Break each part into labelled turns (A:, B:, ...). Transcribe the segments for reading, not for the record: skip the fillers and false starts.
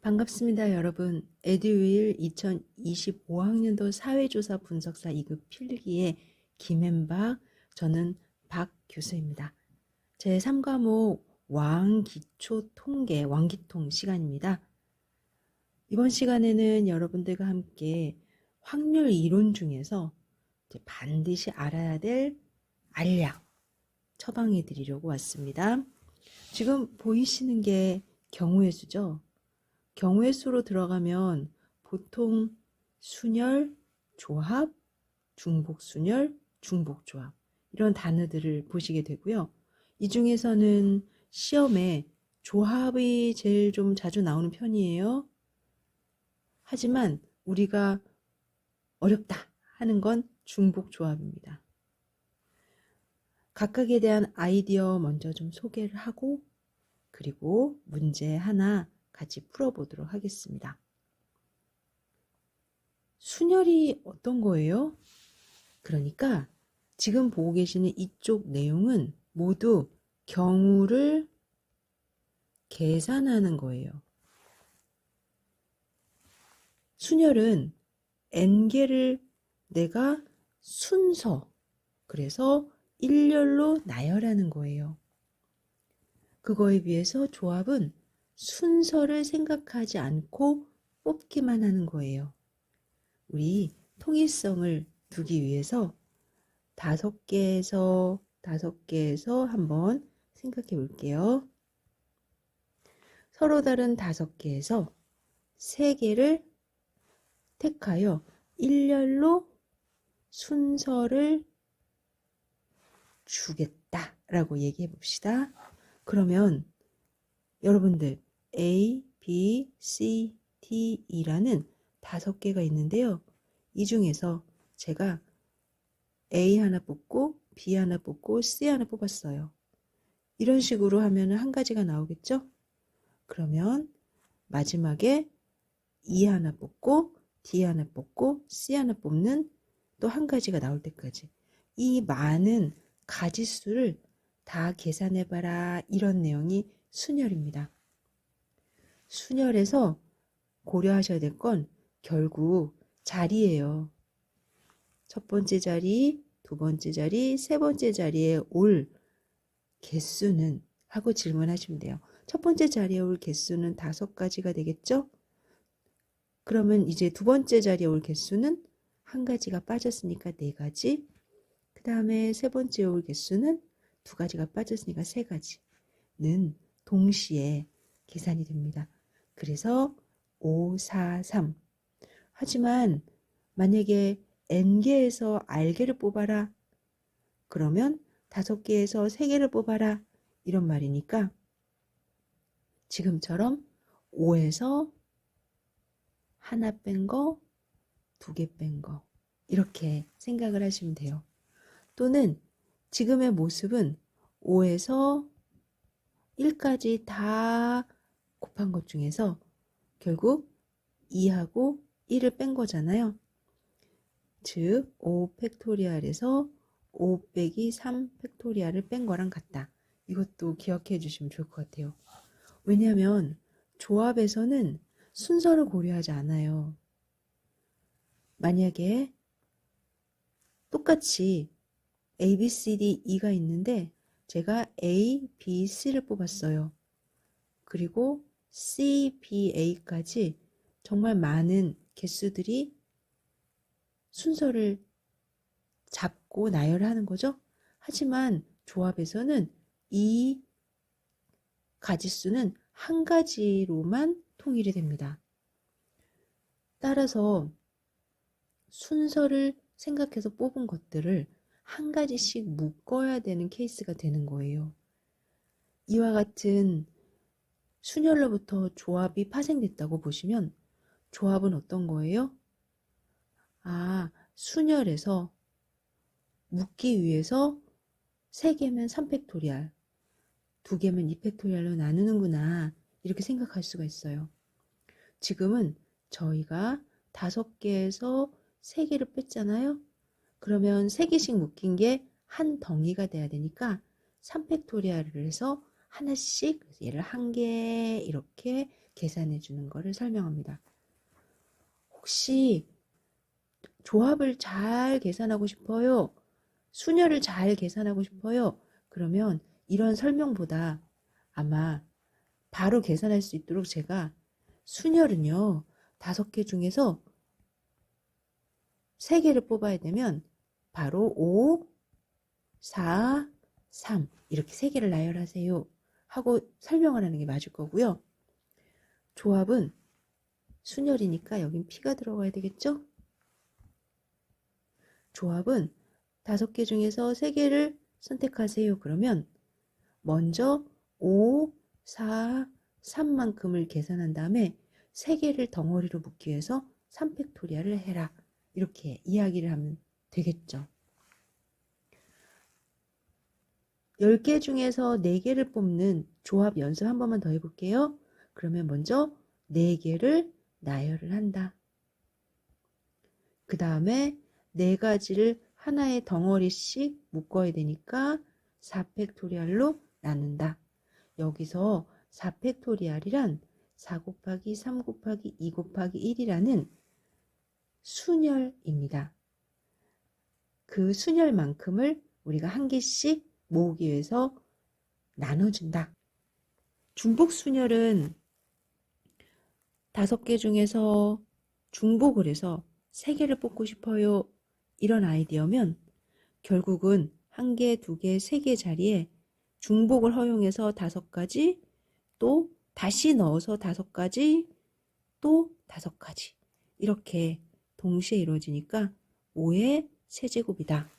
A: 반갑습니다, 여러분. 에듀윌 2025학년도 사회조사 분석사 2급 필기의 김앤박, 저는 박 교수입니다. 제 3과목 왕기초통계, 왕기통 시간입니다. 이번 시간에는 여러분들과 함께 확률 이론 중에서 반드시 알아야 될 알약 처방해 드리려고 왔습니다. 지금 보이시는 게 경우의 수죠? 경우의 수로 들어가면 보통 순열, 조합, 중복순열, 중복조합 이런 단어들을 보시게 되고요. 이 중에서는 시험에 조합이 제일 좀 자주 나오는 편이에요. 하지만 우리가 어렵다 하는 건 중복조합입니다. 각각에 대한 아이디어 먼저 좀 소개를 하고 그리고 문제 하나 같이 풀어보도록 하겠습니다. 순열이 어떤 거예요? 그러니까 지금 보고 계시는 이쪽 내용은 모두 경우를 계산하는 거예요. 순열은 n개를 내가 순서, 그래서 일렬로 나열하는 거예요. 그거에 비해서 조합은 순서를 생각하지 않고 뽑기만 하는 거예요. 우리 통일성을 두기 위해서 5개에서 한번 생각해 볼게요. 서로 다른 5개에서 3개를 택하여 일렬로 순서를 주겠다라고 얘기해 봅시다. 그러면 여러분들 A, B, C, D, E라는 5개가 있는데요. 이 중에서 제가 A 하나 뽑고 B 하나 뽑고 C 하나 뽑았어요. 이런 식으로 하면 한 가지가 나오겠죠? 그러면 마지막에 E 하나 뽑고 D 하나 뽑고 C 하나 뽑는 또 한 가지가 나올 때까지 이 많은 가지수를 다 계산해봐라, 이런 내용이 순열입니다. 순열에서 고려하셔야 될 건 결국 자리예요. 첫 번째 자리, 두 번째 자리, 세 번째 자리에 올 개수는 하고 질문하시면 돼요. 첫 번째 자리에 올 개수는 5가지가 되겠죠? 그러면 이제 두 번째 자리에 올 개수는 한 가지가 빠졌으니까 4가지. 그 다음에 세 번째 올 개수는 2가지가 빠졌으니까 3가지는 동시에 계산이 됩니다. 그래서 5, 4, 3. 하지만 만약에 n개에서 r개를 뽑아라, 그러면 5개에서 3개를 뽑아라, 이런 말이니까 지금처럼 5에서 하나 뺀 거, 2개 뺀 거, 이렇게 생각을 하시면 돼요. 또는 지금의 모습은 5에서 1까지 다 곱한 것 중에서 결국 2하고 1을 뺀 거잖아요. 즉 5 팩토리얼에서 5 빼기 3 팩토리얼을 뺀 거랑 같다. 이것도 기억해 주시면 좋을 것 같아요. 왜냐하면 조합에서는 순서를 고려하지 않아요. 만약에 똑같이 A, B, C, D, E가 있는데 제가 A, B, C를 뽑았어요. 그리고 C, B, A까지 정말 많은 개수들이 순서를 잡고 나열하는 거죠. 하지만 조합에서는 이 가지수는 한 가지로만 통일이 됩니다. 따라서 순서를 생각해서 뽑은 것들을 한 가지씩 묶어야 되는 케이스가 되는 거예요. 이와 같은 순열로부터 조합이 파생됐다고 보시면 조합은 어떤 거예요? 순열에서 묶기 위해서 3개면 3팩토리얼, 2개면 2팩토리얼로 나누는구나, 이렇게 생각할 수가 있어요. 지금은 저희가 5개에서 3개를 뺐잖아요. 그러면 3개씩 묶인 게 한 덩이가 돼야 되니까 3팩토리얼을 해서 하나씩 얘를 한 개 이렇게 계산해 주는 거를 설명합니다. 혹시 조합을 잘 계산하고 싶어요? 순열을 잘 계산하고 싶어요? 그러면 이런 설명보다 아마 바로 계산할 수 있도록 제가 순열은요 5개 중에서 3개를 뽑아야 되면 바로 5, 4, 3 이렇게 3개를 나열하세요 하고 설명을 하는 게 맞을 거고요. 조합은 순열이니까 여긴 P가 들어가야 되겠죠? 조합은 5개 중에서 3개를 선택하세요. 그러면 먼저 5, 4, 3만큼을 계산한 다음에 3개를 덩어리로 묶기 위해서 3팩토리얼을 해라. 이렇게 이야기를 하면 되겠죠. 10개 중에서 4개를 뽑는 조합 연습 한 번만 더 해볼게요. 그러면 먼저 4개를 나열을 한다. 그 다음에 4가지를 하나의 덩어리씩 묶어야 되니까 4팩토리얼로 나눈다. 여기서 4팩토리얼이란 4 곱하기 3 곱하기 2 곱하기 1이라는 순열입니다. 그 순열만큼을 우리가 한 개씩 모으기 위해서 나눠준다. 중복순열은 5개 중에서 중복을 해서 3개를 뽑고 싶어요. 이런 아이디어면 결국은 1개, 2개, 3개 자리에 중복을 허용해서 5가지, 또 다시 넣어서 5가지, 또 5가지 이렇게 동시에 이루어지니까 5의 세제곱이다.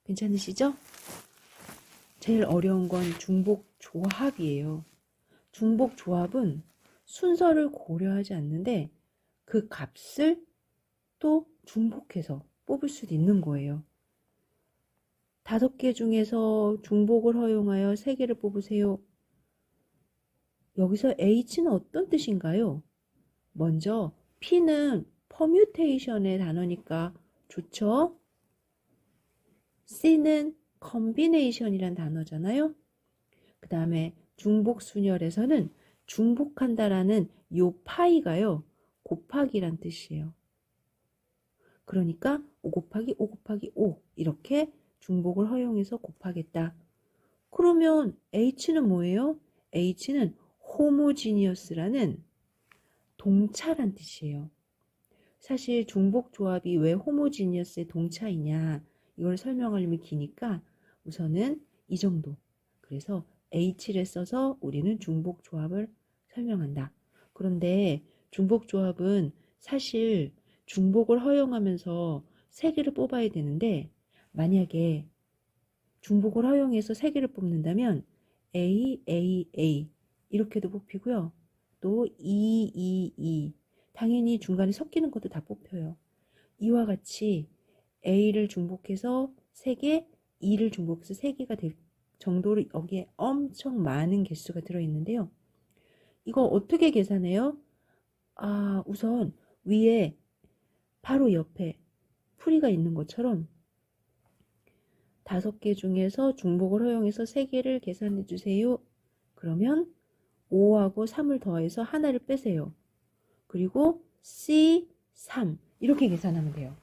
A: 괜찮으시죠? 제일 어려운 건 중복 조합이에요. 중복 조합은 순서를 고려하지 않는데 그 값을 또 중복해서 뽑을 수도 있는 거예요. 5개 중에서 중복을 허용하여 3개를 뽑으세요. 여기서 H는 어떤 뜻인가요? 먼저 P는 퍼뮤테이션의 단어니까 좋죠? C는 컨비네이션이란 단어잖아요. 그 다음에 중복순열에서는 중복한다라는 요 파이가요. 곱하기란 뜻이에요. 그러니까 5 곱하기 5 곱하기 5 이렇게 중복을 허용해서 곱하겠다. 그러면 H는 뭐예요? H는 호모지니어스라는 동차란 뜻이에요. 사실 중복 조합이 왜 호모지니어스의 동차이냐 이걸 설명하려면 기니까 우선은 이 정도. 그래서 H를 써서 우리는 중복 조합을 설명한다. 그런데 중복 조합은 사실 중복을 허용하면서 3개를 뽑아야 되는데 만약에 중복을 허용해서 3개를 뽑는다면 A, A, A 이렇게도 뽑히고요. 또 E, E, E 당연히 중간에 섞이는 것도 다 뽑혀요. 이와 같이 A를 중복해서 3개, E를 중복해서 3개가 될 정도로 여기에 엄청 많은 개수가 들어있는데요. 이거 어떻게 계산해요? 우선 위에 바로 옆에 풀이가 있는 것처럼 5개 중에서 중복을 허용해서 3개를 계산해 주세요. 그러면 5하고 3을 더해서 하나를 빼세요. 그리고 C, 3 이렇게 계산하면 돼요.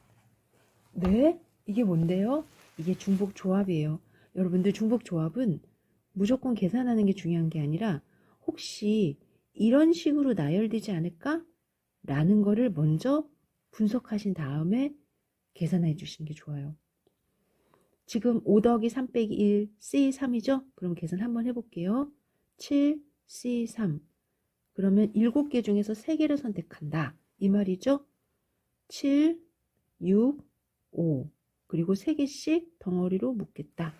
A: 네? 이게 뭔데요? 이게 중복 조합이에요. 여러분들 중복 조합은 무조건 계산하는 게 중요한 게 아니라 혹시 이런 식으로 나열되지 않을까? 라는 거를 먼저 분석하신 다음에 계산해 주시는 게 좋아요. 지금 5 더하기 3 빼기 1, C3이죠? 그럼 계산 한번 해볼게요. 7, C3. 그러면 7개 중에서 3개를 선택한다. 이 말이죠? 7, 6, 5. 그리고 3개씩 덩어리로 묶겠다.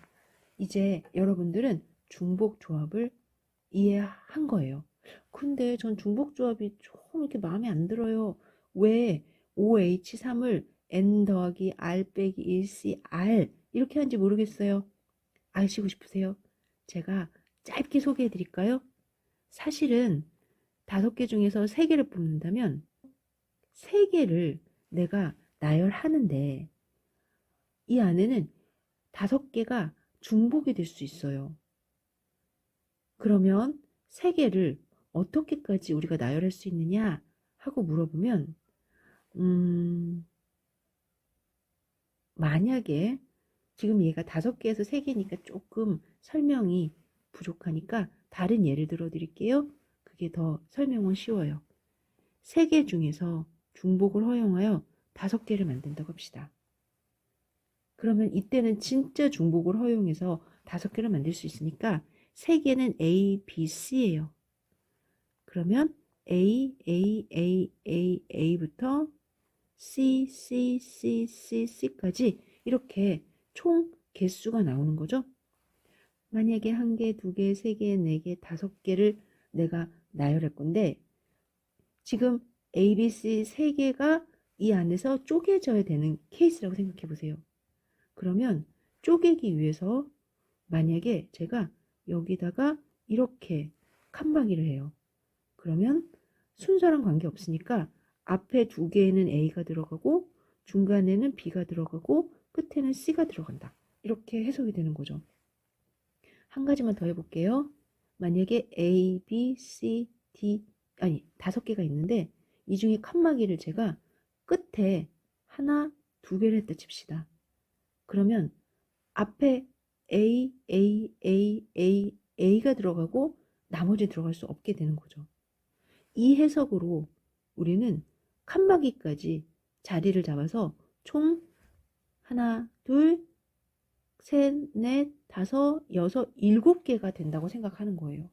A: 이제 여러분들은 중복 조합을 이해한 거예요. 근데 전 중복 조합이 좀 이렇게 마음에 안 들어요. 왜 OH3을 N 더하기 R 빼기 1C R 이렇게 하는지 모르겠어요. 아시고 싶으세요? 제가 짧게 소개해 드릴까요? 사실은 5개 중에서 3개를 뽑는다면 3개를 내가 나열하는데 이 안에는 5개가 중복이 될 수 있어요. 그러면 세 개를 어떻게까지 우리가 나열할 수 있느냐 하고 물어보면 만약에 지금 얘가 5개에서 3개니까 조금 설명이 부족하니까 다른 예를 들어 드릴게요. 그게 더 설명은 쉬워요. 3개 중에서 중복을 허용하여 5개를 만든다고 합시다. 그러면 이때는 진짜 중복을 허용해서 5개를 만들 수 있으니까 3개는 A, B, C예요. 그러면 A, A, A, A, A부터 C, C, C, C, C까지 이렇게 총 개수가 나오는 거죠. 만약에 1개, 2개, 3개, 4개, 5개를 내가 나열할 건데 지금 A, B, C 3개가 이 안에서 쪼개져야 되는 케이스라고 생각해 보세요. 그러면 쪼개기 위해서 만약에 제가 여기다가 이렇게 칸막이를 해요. 그러면 순서랑 관계없으니까 앞에 2개에는 A가 들어가고 중간에는 B가 들어가고 끝에는 C가 들어간다. 이렇게 해석이 되는 거죠. 한 가지만 더 해볼게요. 만약에 A, B, C, D, 아니 5개가 있는데 이 중에 칸막이를 제가 끝에 하나, 2개를 했다 칩시다. 그러면 앞에 A, A, A, A, A가 들어가고 나머지 들어갈 수 없게 되는 거죠. 이 해석으로 우리는 칸막이까지 자리를 잡아서 총 하나, 둘, 셋, 넷, 다섯, 여섯, 7개가 된다고 생각하는 거예요.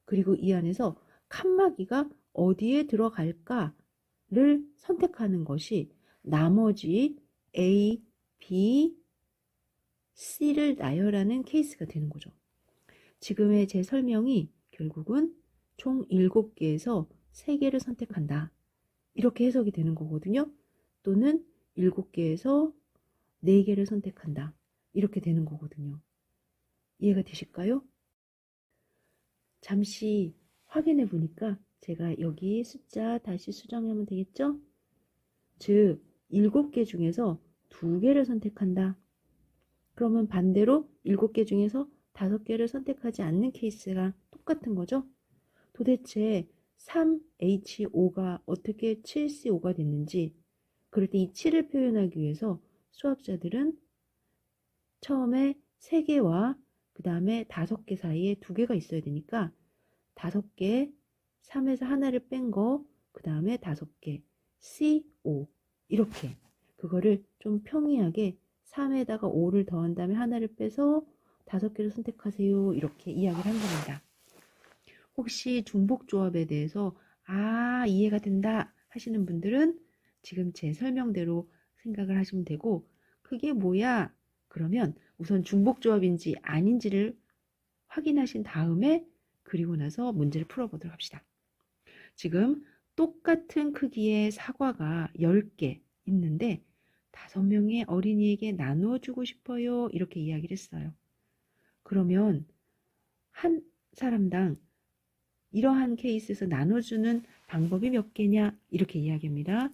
A: 그리고 이 안에서 칸막이가 어디에 들어갈까를 선택하는 것이 나머지 A, B, C를 나열하는 케이스가 되는 거죠. 지금의 제 설명이 결국은 총 7개에서 3개를 선택한다. 이렇게 해석이 되는 거거든요. 또는 7개에서 4개를 선택한다. 이렇게 되는 거거든요. 이해가 되실까요? 잠시 확인해 보니까 제가 여기 숫자 다시 수정하면 되겠죠? 즉 7개 중에서 2개를 선택한다. 그러면 반대로 7개 중에서 5개를 선택하지 않는 케이스랑 똑같은 거죠? 도대체 3H5가 어떻게 7C5가 됐는지 그럴 때 이 7을 표현하기 위해서 수학자들은 처음에 3개와 그 다음에 5개 사이에 2개가 있어야 되니까 5개, 3에서 하나를 뺀 거, 그 다음에 5개, C5 이렇게 그거를 좀 평이하게 3에다가 5를 더한 다음에 하나를 빼서 5개를 선택하세요. 이렇게 이야기를 한 겁니다. 혹시 중복조합에 대해서 이해가 된다 하시는 분들은 지금 제 설명대로 생각을 하시면 되고 그게 뭐야? 그러면 우선 중복조합인지 아닌지를 확인하신 다음에 그리고 나서 문제를 풀어보도록 합시다. 지금 똑같은 크기의 사과가 10개 있는데 5명의 어린이에게 나눠주고 싶어요. 이렇게 이야기를 했어요. 그러면 한 사람당 이러한 케이스에서 나눠주는 방법이 몇 개냐? 이렇게 이야기합니다.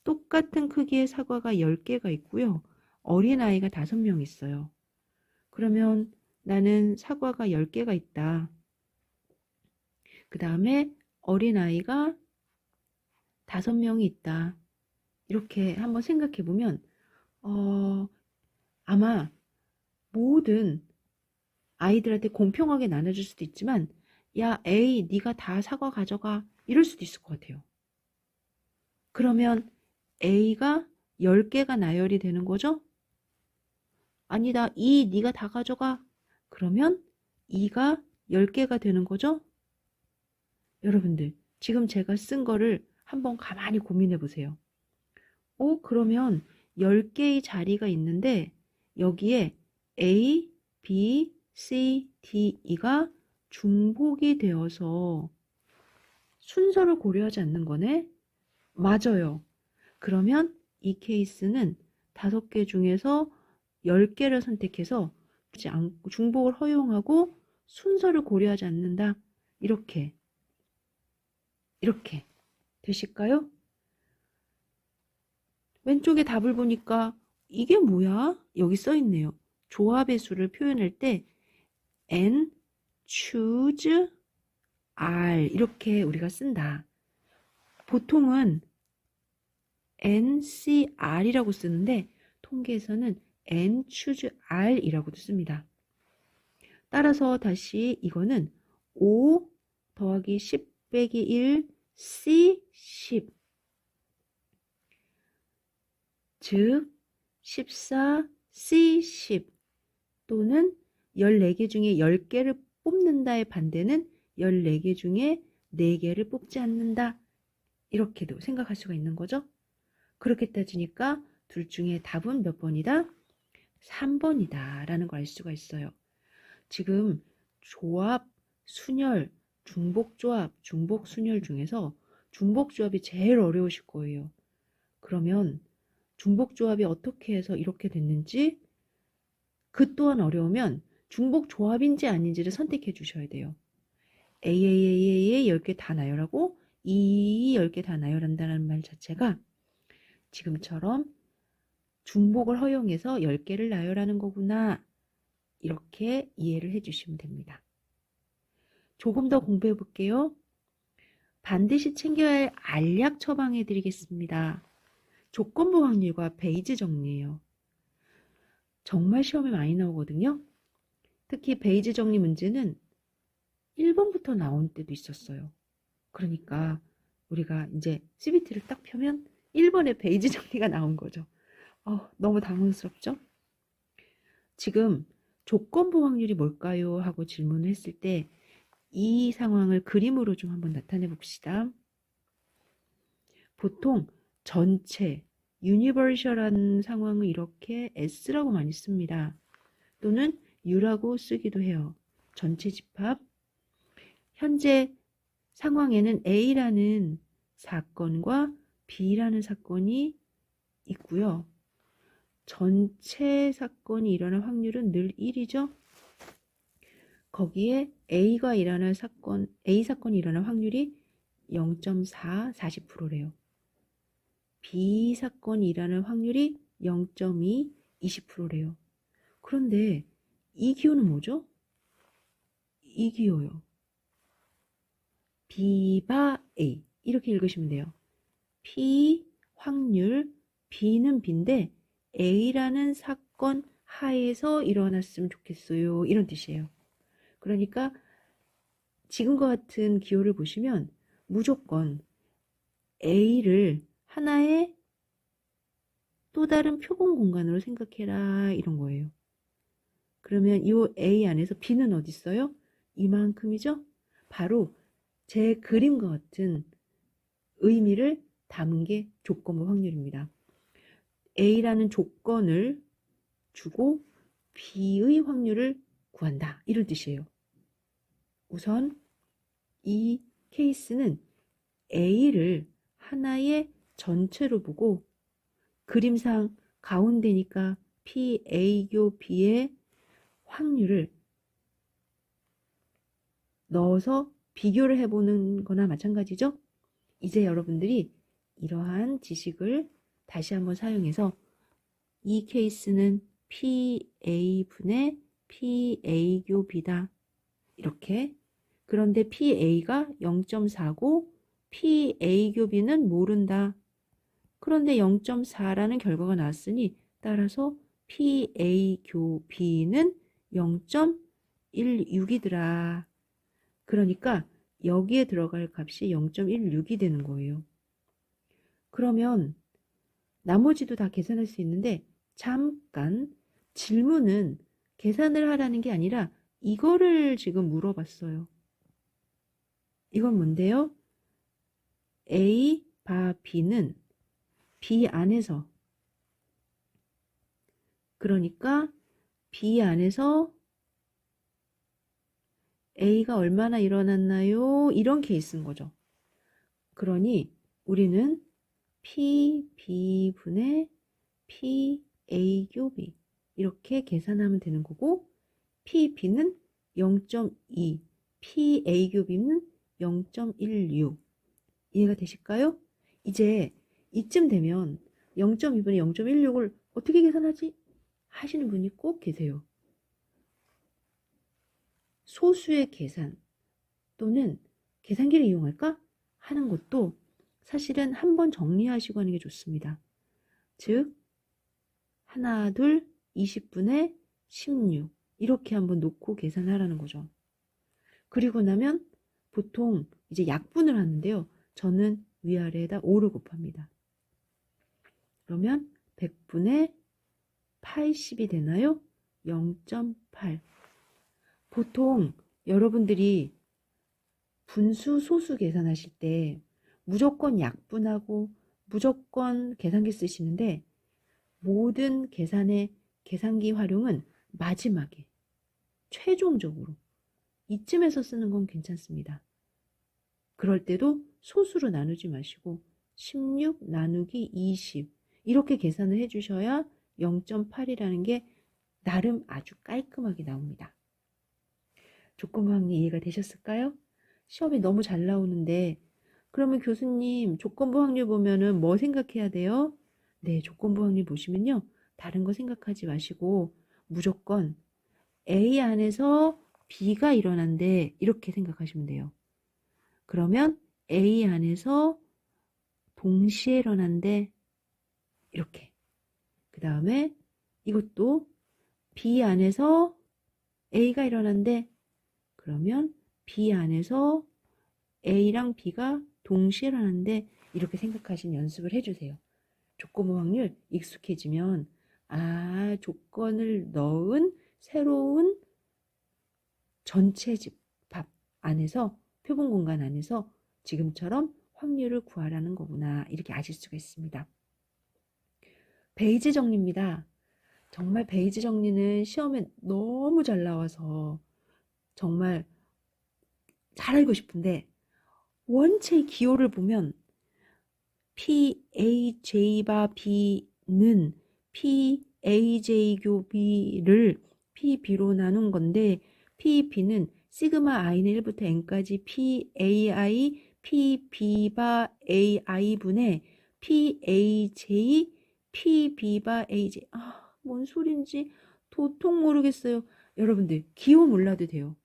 A: 똑같은 크기의 사과가 10개가 있고요. 어린아이가 5명 있어요. 그러면 나는 사과가 10개가 있다. 그 다음에 어린아이가 5명이 있다. 이렇게 한번 생각해 보면 아마 모든 아이들한테 공평하게 나눠줄 수도 있지만 야 A 네가 다 사과 가져가 이럴 수도 있을 것 같아요. 그러면 A가 10개가 나열이 되는 거죠? 아니다. 2 네가 다 가져가. 그러면 2가 10개가 되는 거죠? 여러분들 지금 제가 쓴 거를 한번 가만히 고민해 보세요. 그러면 10개의 자리가 있는데 여기에 A, B, C, D, E가 중복이 되어서 순서를 고려하지 않는 거네? 맞아요. 그러면 이 케이스는 5개 중에서 10개를 선택해서 중복을 허용하고 순서를 고려하지 않는다. 이렇게 되실까요? 왼쪽에 답을 보니까 이게 뭐야? 여기 써 있네요. 조합의 수를 표현할 때 n choose R 이렇게 우리가 쓴다. 보통은 NCR이라고 쓰는데 통계에서는 N choose R이라고도 씁니다. 따라서 다시 이거는 5 더하기 10 빼기 1 C 10 즉 14 C 10 또는 14개 중에 10개를 뽑는다의 반대는 14개 중에 4개를 뽑지 않는다. 이렇게도 생각할 수가 있는 거죠. 그렇게 따지니까 둘 중에 답은 몇 번이다? 3번이다 라는 걸 알 수가 있어요. 지금 조합, 순열, 중복조합, 중복순열 중에서 중복조합이 제일 어려우실 거예요. 그러면 중복조합이 어떻게 해서 이렇게 됐는지 그 또한 어려우면 중복조합인지 아닌지를 선택해 주셔야 돼요. AAAAA 10개 다 나열하고 EE 10개 다 나열한다는 말 자체가 지금처럼 중복을 허용해서 10개를 나열하는 거구나. 이렇게 이해를 해주시면 됩니다. 조금 더 공부해 볼게요. 반드시 챙겨야 할 알약 처방해 드리겠습니다. 조건부 확률과 베이지 정리예요. 정말 시험에 많이 나오거든요. 특히 베이지 정리 문제는 1번부터 나온 때도 있었어요. 그러니까 우리가 이제 CBT를 딱 펴면 1번에 베이지 정리가 나온 거죠. 너무 당황스럽죠? 지금 조건부 확률이 뭘까요? 하고 질문을 했을 때 이 상황을 그림으로 좀 한번 나타내 봅시다. 보통 전체, 유니버셜한 상황을 이렇게 S라고 많이 씁니다. 또는 U라고 쓰기도 해요. 전체 집합. 현재 상황에는 A라는 사건과 B라는 사건이 있고요. 전체 사건이 일어날 확률은 늘 1이죠. 거기에 A가 일어날 사건, A 사건이 일어날 확률이 0.4, 40%래요. B 사건이 일어날 확률이 0.2, 20%래요. 그런데 이 기호는 뭐죠? 이 기호요. B바 A 이렇게 읽으시면 돼요. P 확률, B는 B인데 A라는 사건 하에서 일어났으면 좋겠어요. 이런 뜻이에요. 그러니까 지금과 같은 기호를 보시면 무조건 A를 하나의 또 다른 표본 공간으로 생각해라 이런 거예요. 그러면 이 A 안에서 B는 어디 있어요? 이만큼이죠? 바로 제 그림과 같은 의미를 담은 게 조건부 확률입니다. A라는 조건을 주고 B의 확률을 구한다. 이런 뜻이에요. 우선 이 케이스는 A를 하나의 전체로 보고 그림상 가운데니까 PA교 B의 확률을 넣어서 비교를 해보는 거나 마찬가지죠. 이제 여러분들이 이러한 지식을 다시 한번 사용해서 이 케이스는 PA분의 PA교 B다. 이렇게. 그런데 PA가 0.4고 PA교 B는 모른다. 그런데 0.4라는 결과가 나왔으니 따라서 PA교 B는 0.16이더라. 그러니까 여기에 들어갈 값이 0.16이 되는 거예요. 그러면 나머지도 다 계산할 수 있는데 잠깐 질문은 계산을 하라는 게 아니라 이거를 지금 물어봤어요. 이건 뭔데요? A 바 B는 B 안에서 그러니까 B 안에서 A가 얼마나 일어났나요? 이런 케이스인 거죠. 그러니 우리는 PB분의 PA교 B 이렇게 계산하면 되는 거고 PB는 0.2, PA교 B는 0.16 이해가 되실까요? 이제 이쯤 되면 0.2분의 0.16을 어떻게 계산하지? 하시는 분이 꼭 계세요. 소수의 계산 또는 계산기를 이용할까 하는 것도 사실은 한번 정리하시고 하는 게 좋습니다. 즉 하나, 둘, 20분에 16 이렇게 한번 놓고 계산하라는 거죠. 그리고 나면 보통 이제 약분을 하는데요. 저는 위아래에다 5를 곱합니다. 그러면 100분의 80이 되나요? 0.8. 보통 여러분들이 분수, 소수 계산하실 때 무조건 약분하고 무조건 계산기 쓰시는데 모든 계산의 계산기 활용은 마지막에 최종적으로 이쯤에서 쓰는 건 괜찮습니다. 그럴 때도 소수로 나누지 마시고 16 나누기 20 이렇게 계산을 해주셔야 0.8이라는 게 나름 아주 깔끔하게 나옵니다. 조건부 확률 이해가 되셨을까요? 시험에 너무 잘 나오는데 그러면 교수님 조건부 확률 보면은 뭐 생각해야 돼요? 네, 조건부 확률 보시면요. 다른 거 생각하지 마시고 무조건 A 안에서 B가 일어난대 이렇게 생각하시면 돼요. 그러면 A 안에서 동시에 일어난대 이렇게. 그 다음에 이것도 B 안에서 A가 일어난대 그러면 B 안에서 A랑 B가 동시에 일어난대 이렇게 생각하신 연습을 해주세요. 조건부 확률 익숙해지면 조건을 넣은 새로운 전체 집합 안에서 표본 공간 안에서 지금처럼 확률을 구하라는 거구나 이렇게 아실 수가 있습니다. 베이지 정리입니다. 정말 베이지 정리는 시험에 너무 잘 나와서 정말 잘 알고 싶은데 원체의 기호를 보면 PAJ 바 B는 PAJ 교 B를 PB로 나눈 건데 PB는 시그마 i는 1부터 n까지 PAI PB 바 AI 분의 PAJ PB 바 AJ 뭔 소린지 도통 모르겠어요. 여러분들 기호 몰라도 돼요.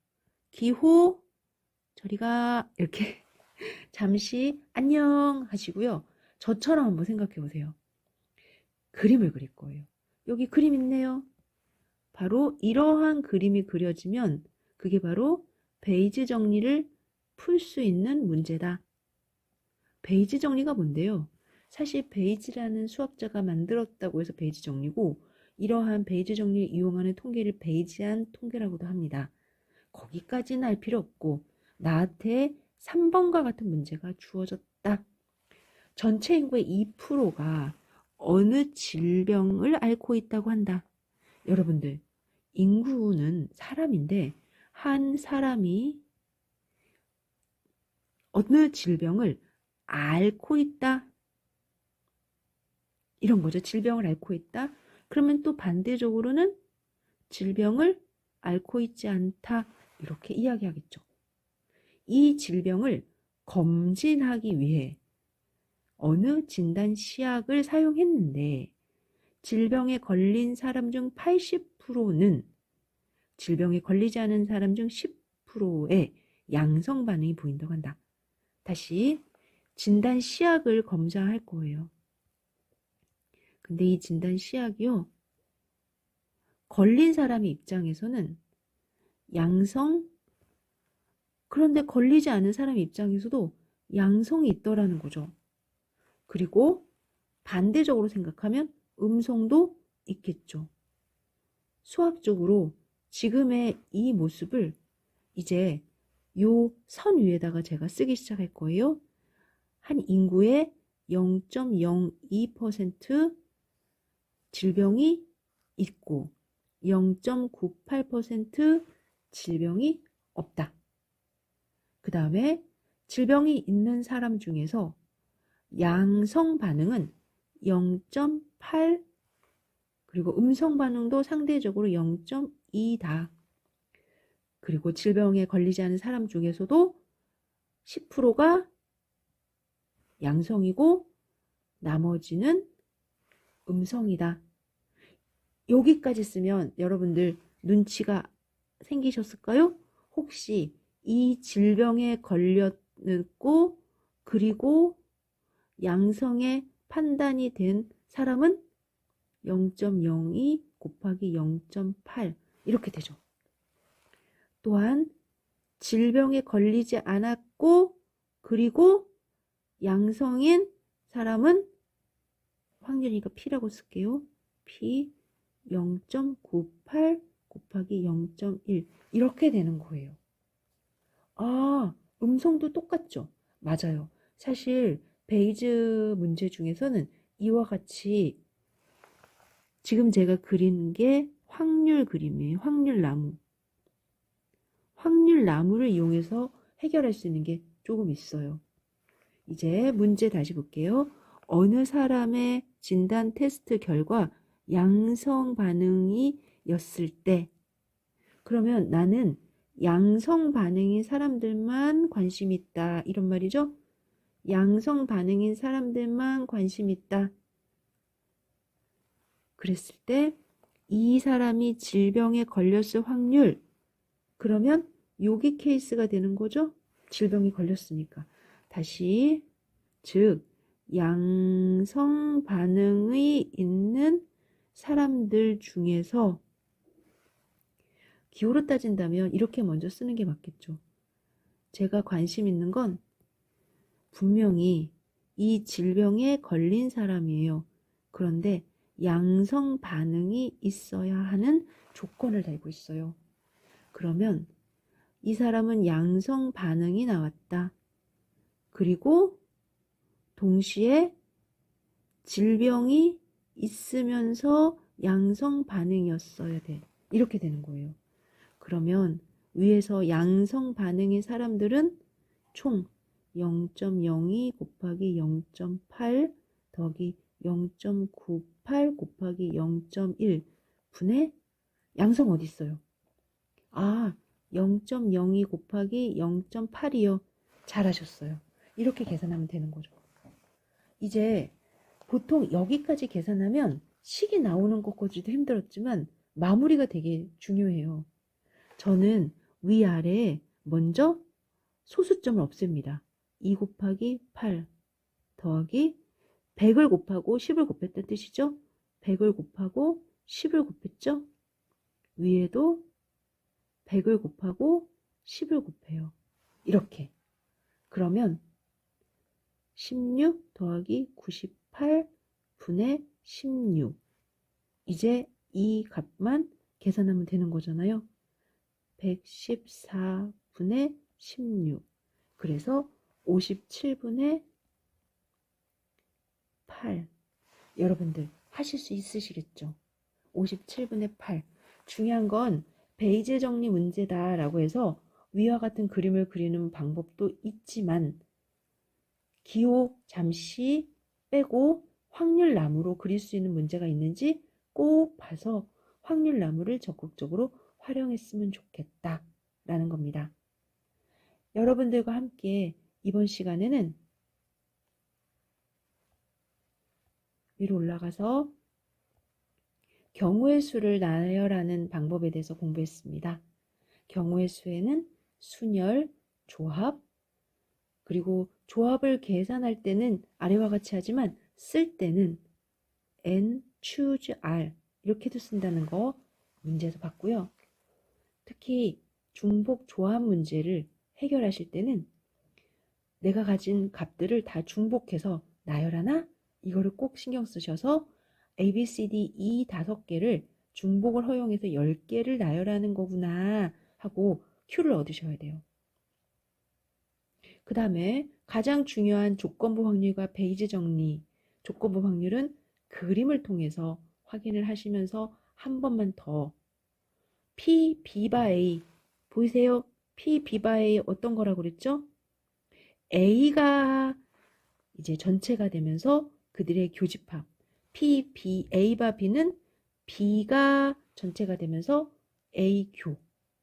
A: 기호 저리가 이렇게 잠시 안녕 하시고요. 저처럼 한번 생각해 보세요. 그림을 그릴 거예요. 여기 그림 있네요. 바로 이러한 그림이 그려지면 그게 바로 베이지 정리를 풀 수 있는 문제다. 베이지 정리가 뭔데요? 사실 베이지라는 수학자가 만들었다고 해서 베이지 정리고 이러한 베이지 정리를 이용하는 통계를 베이지안 통계라고도 합니다. 거기까지는 알 필요 없고 나한테 3번과 같은 문제가 주어졌다. 전체 인구의 2%가 어느 질병을 앓고 있다고 한다. 여러분들, 인구는 사람인데 한 사람이 어느 질병을 앓고 있다. 이런 거죠. 질병을 앓고 있다. 그러면 또 반대적으로는 질병을 앓고 있지 않다. 이렇게 이야기하겠죠. 이 질병을 검진하기 위해 어느 진단 시약을 사용했는데 질병에 걸린 사람 중 80%는 질병에 걸리지 않은 사람 중 10%의 양성 반응이 보인다고 한다. 다시 진단 시약을 검사할 거예요. 근데 이 진단 시약이요. 걸린 사람의 입장에서는 양성, 그런데 걸리지 않은 사람 입장에서도 양성이 있더라는 거죠. 그리고 반대적으로 생각하면 음성도 있겠죠. 수학적으로 지금의 이 모습을 이제 요 선 위에다가 제가 쓰기 시작할 거예요. 한 인구의 0.02% 질병이 있고 0.98% 질병이 없다. 그 다음에 질병이 있는 사람 중에서 양성 반응은 0.8 그리고 음성 반응도 상대적으로 0.2다. 그리고 질병에 걸리지 않은 사람 중에서도 10%가 양성이고 나머지는 음성이다. 여기까지 쓰면 여러분들 눈치가 생기셨을까요? 혹시 이 질병에 걸렸고 그리고 양성의 판단이 된 사람은 0.02 곱하기 0.8 이렇게 되죠. 또한 질병에 걸리지 않았고 그리고 양성인 사람은 확률이니까 P라고 쓸게요. P 0.98 곱하기 0.1 이렇게 되는 거예요. 아, 음성도 똑같죠? 맞아요. 사실 베이즈 문제 중에서는 이와 같이 지금 제가 그린 게 확률 그림이에요. 확률 나무. 확률 나무를 이용해서 해결할 수 있는 게 조금 있어요. 이제 문제 다시 볼게요. 어느 사람의 진단 테스트 결과 양성 반응이 였을 때 그러면 나는 양성 반응인 사람들만 관심 있다 이런 말이죠. 양성 반응인 사람들만 관심 있다. 그랬을 때 이 사람이 질병에 걸렸을 확률 그러면 여기 케이스가 되는 거죠. 질병이 걸렸으니까. 다시 즉 양성 반응이 있는 사람들 중에서 기호로 따진다면 이렇게 먼저 쓰는 게 맞겠죠. 제가 관심 있는 건 분명히 이 질병에 걸린 사람이에요. 그런데 양성 반응이 있어야 하는 조건을 달고 있어요. 그러면 이 사람은 양성 반응이 나왔다. 그리고 동시에 질병이 있으면서 양성 반응이었어야 돼. 이렇게 되는 거예요. 그러면 위에서 양성 반응인 사람들은 총 0.02 곱하기 0.8 더하기 0.98 곱하기 0.1 분의 양성 어디 있어요? 아, 0.02 곱하기 0.8이요. 잘하셨어요. 이렇게 계산하면 되는 거죠. 이제 보통 여기까지 계산하면 식이 나오는 것까지도 힘들었지만 마무리가 되게 중요해요. 저는 위아래에 먼저 소수점을 없앱니다. 2 곱하기 8 더하기 100을 곱하고 10을 곱했다는 뜻이죠. 100을 곱하고 10을 곱했죠. 위에도 100을 곱하고 10을 곱해요. 이렇게. 그러면 16 더하기 98 분의 16. 이제 이 값만 계산하면 되는 거잖아요. 114분의 16. 그래서 57분의 8. 여러분들 하실 수 있으시겠죠? 57분의 8. 중요한 건 베이제 정리 문제다라고 해서 위와 같은 그림을 그리는 방법도 있지만 기호 잠시 빼고 확률 나무로 그릴 수 있는 문제가 있는지 꼭 봐서 확률 나무를 적극적으로 활용했으면 좋겠다라는 겁니다. 여러분들과 함께 이번 시간에는 위로 올라가서 경우의 수를 나열하는 방법에 대해서 공부했습니다. 경우의 수에는 순열, 조합, 그리고 조합을 계산할 때는 아래와 같이 하지만 쓸 때는 N, choose R 이렇게도 쓴다는 거 문제에서 봤고요. 특히 중복 조합 문제를 해결하실 때는 내가 가진 값들을 다 중복해서 나열하나? 이거를 꼭 신경 쓰셔서 A, B, C, D, E 5개를 중복을 허용해서 10개를 나열하는 거구나 하고 Q를 얻으셔야 돼요. 그 다음에 가장 중요한 조건부 확률과 베이즈 정리. 조건부 확률은 그림을 통해서 확인을 하시면서 한 번만 더 P, B 바 A 보이세요? P, B 바 A 어떤 거라고 그랬죠? A가 이제 전체가 되면서 그들의 교집합 P, B, A 바 B는 B가 전체가 되면서 A 교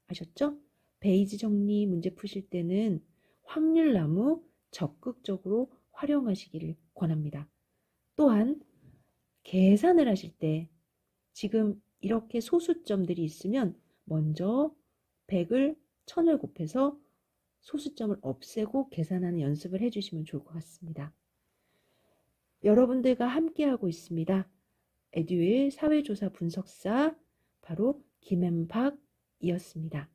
A: 아셨죠? 베이즈 정리 문제 푸실 때는 확률 나무 적극적으로 활용하시기를 권합니다. 또한 계산을 하실 때 지금 이렇게 소수점들이 있으면 먼저 100을 1000을 곱해서 소수점을 없애고 계산하는 연습을 해주시면 좋을 것 같습니다. 여러분들과 함께하고 있습니다. 에듀윌 사회조사 분석사 바로 김앤박이었습니다.